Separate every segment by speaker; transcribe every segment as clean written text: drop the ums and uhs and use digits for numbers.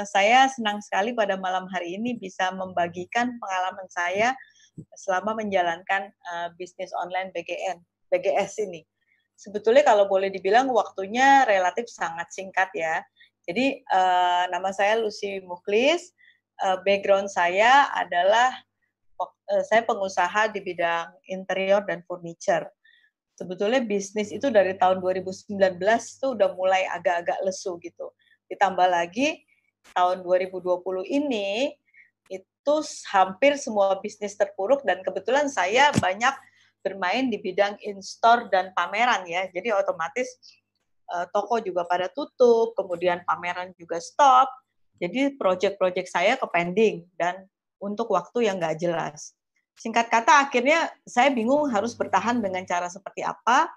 Speaker 1: Saya senang sekali pada malam hari ini bisa membagikan pengalaman saya selama menjalankan bisnis online BGS ini. Sebetulnya kalau boleh dibilang waktunya relatif sangat singkat ya. Jadi nama saya Lucy Mukhlis, background saya adalah saya pengusaha di bidang interior dan furniture. Sebetulnya bisnis itu dari tahun 2019 tuh udah mulai agak-agak lesu gitu. Ditambah lagi tahun 2020 ini itu hampir semua bisnis terpuruk dan kebetulan saya banyak bermain di bidang in-store dan pameran ya. Jadi otomatis toko juga pada tutup, kemudian pameran juga stop. Jadi proyek-proyek saya ke pending dan untuk waktu yang nggak jelas. Singkat kata, akhirnya saya bingung harus bertahan dengan cara seperti apa.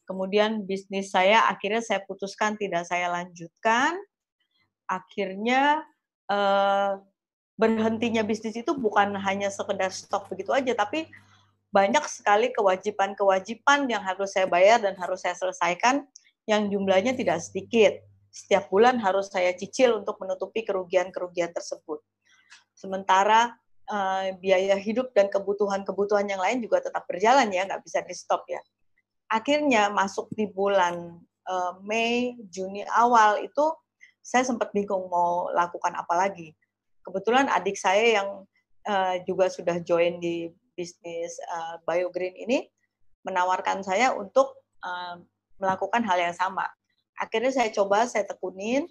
Speaker 1: Kemudian bisnis saya akhirnya saya putuskan tidak saya lanjutkan. Akhirnya berhentinya bisnis itu bukan hanya sekedar stop begitu aja, tapi banyak sekali kewajiban-kewajiban yang harus saya bayar dan harus saya selesaikan yang jumlahnya tidak sedikit. Setiap bulan harus saya cicil untuk menutupi kerugian-kerugian tersebut. Sementara biaya hidup dan kebutuhan-kebutuhan yang lain juga tetap berjalan ya, nggak bisa di-stop ya. Akhirnya masuk di bulan Mei, Juni awal itu saya sempat bingung mau lakukan apa lagi. Kebetulan adik saya yang juga sudah join di bisnis BioGreen ini menawarkan saya untuk melakukan hal yang sama. Akhirnya saya coba, saya tekunin.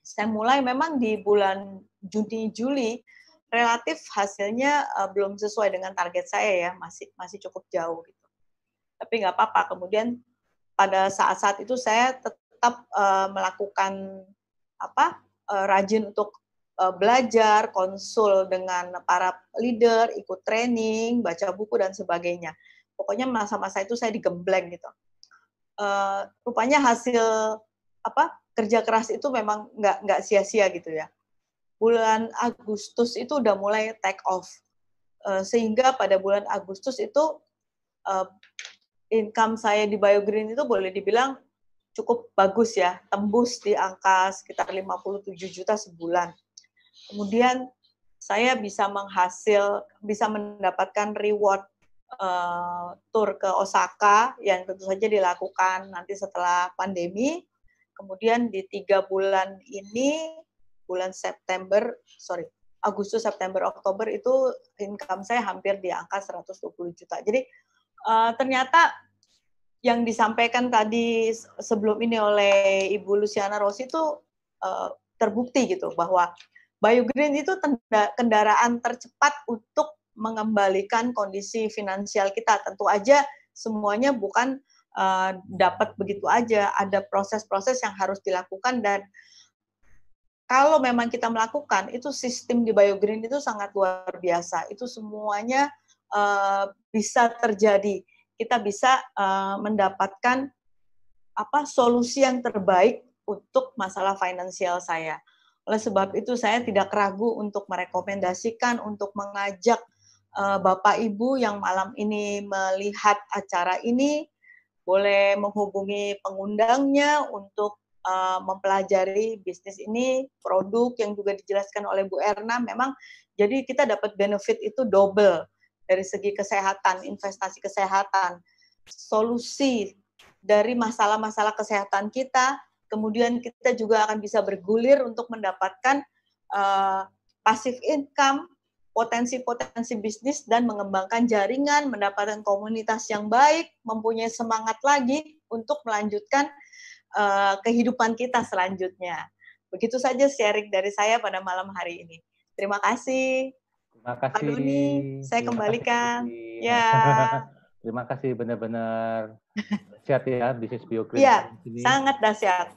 Speaker 1: Saya mulai memang di bulan Juni-Juli relatif hasilnya belum sesuai dengan target saya ya, masih cukup jauh gitu. Tapi nggak apa-apa. Kemudian pada saat-saat itu saya tetap melakukan rajin untuk belajar, konsul dengan para leader, ikut training, baca buku dan sebagainya. Pokoknya masa-masa itu saya digembleng gitu. Rupanya hasil kerja keras itu memang nggak sia-sia gitu ya. Bulan Agustus itu udah mulai take off. Sehingga pada bulan Agustus itu income saya di BioGreen itu boleh dibilang cukup bagus ya, tembus di angka sekitar 57 juta sebulan. Kemudian saya bisa mendapatkan reward tour ke Osaka yang tentu saja dilakukan nanti setelah pandemi. Kemudian di 3 bulan ini, Agustus, September, Oktober itu income saya hampir di angka 120 juta. Jadi ternyata yang disampaikan tadi sebelum ini oleh Ibu Luciana Rossi itu terbukti gitu bahwa BioGreen itu kendaraan tercepat untuk mengembalikan kondisi finansial kita. Tentu aja semuanya bukan dapat begitu aja, ada proses-proses yang harus dilakukan dan kalau memang kita melakukan itu sistem di BioGreen itu sangat luar biasa. Itu semuanya bisa terjadi. Kita bisa mendapatkan solusi yang terbaik untuk masalah finansial saya. Oleh sebab itu saya tidak ragu untuk merekomendasikan, untuk mengajak Bapak Ibu yang malam ini melihat acara ini, boleh menghubungi pengundangnya untuk mempelajari bisnis ini, produk yang juga dijelaskan oleh Bu Erna, memang jadi kita dapat benefit itu double dari segi kesehatan, investasi kesehatan, solusi dari masalah-masalah kesehatan kita, kemudian kita juga akan bisa bergulir untuk mendapatkan passive income, potensi-potensi bisnis dan mengembangkan jaringan, mendapatkan komunitas yang baik, mempunyai semangat lagi untuk melanjutkan kehidupan kita selanjutnya. Begitu saja sharing dari saya pada malam hari ini. Terima kasih.
Speaker 2: Terima kasih.
Speaker 1: Pak Doni, saya kembalikan. Ya.
Speaker 2: Terima kasih, benar-benar dahsyat ya bisnis BioGreen.
Speaker 1: Iya, sangat dahsyat.